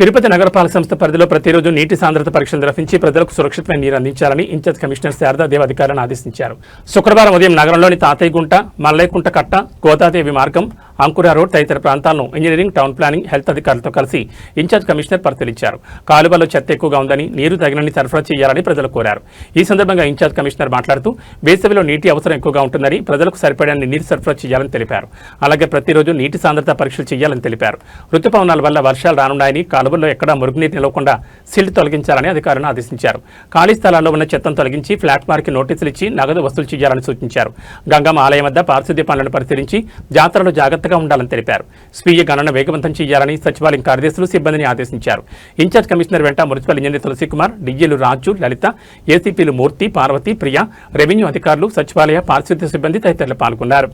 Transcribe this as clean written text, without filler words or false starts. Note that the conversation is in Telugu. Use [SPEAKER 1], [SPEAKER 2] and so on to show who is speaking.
[SPEAKER 1] తిరుపతి నగరపాలక సంస్థ పరిధిలో ప్రతిరోజు నీటి సాంద్రత పరీక్షలు నిర్వహించి ప్రజలకు సురక్షితమైన నీరు అందించాలని ఇన్ఛార్జ్ కమిషనర్ శారదాదేవి అధికారులను ఆదేశించారు. శుక్రవారం ఉదయం నగరంలోని తాతయ్యగుంట, మల్లయ్యకుంట కట్ట, గోదాదేవి మార్గం, అంకురా రోడ్ తదితర ప్రాంతాలను ఇంజనీరింగ్, టౌన్ ప్లానింగ్, హెల్త్ అధికారులతో కలిసి ఇన్ఛార్జ్ కమిషనర్ పరిశీలించారు. కాలువలో చెత్త ఎక్కువగా ఉందని, నీరు తగినన్ని సరఫరా చేయాలని ప్రజలు కోరారు. ఈ సందర్భంగా ఇన్ఛార్జ్ కమిషనర్ మాట్లాడుతూ వేసవిలో నీటి అవసరం ఎక్కువగా ఉంటుందని, ప్రజలకు సరిపడని నీరు సరఫరా చేయాలని తెలిపారు. అలాగే ప్రతిరోజు నీటి సాంద్రత పరీక్షలు చేయాలని తెలిపారు. రుతుపవనాల వల్ల వర్షాలు రానున్నాయని, కాలువల్లో ఎక్కడా మురుగునీరు నిలవకుండా సిల్ట్ తొలగించాలని అధికారులను ఆదేశించారు. ఖాళీ స్థలాల్లో ఉన్న చెత్తను తొలగించి ఫ్లాట్ మార్కి నోటీసులు ఇచ్చి నగదు వసూలు చేయాలని సూచించారు. గంగమ్మ ఆలయం వద్ద పారిశుద్ధ్య పనులను పరిశీలించి జాతరలో జాగ్రత్తగా ఉండాలని తెలిపారు. స్వీయ గణన వేగవంతం చేయాలని సచివాలయం కార్యదర్శులు సిబ్బందిని ఆదేశించారు. ఇన్ఛార్జ్ కమిషనర్ వెంట మున్సిపల్ ఇంజనీర్ తులసికుమార్, డీజీలు రాజు, లలిత, ఏసీపీలు మూర్తి, పార్వతి, ప్రియ, రెవెన్యూ అధికారులు, సచివాలయ పారిశుద్ధ్య సిబ్బంది తదితరులు పాల్గొన్నారు.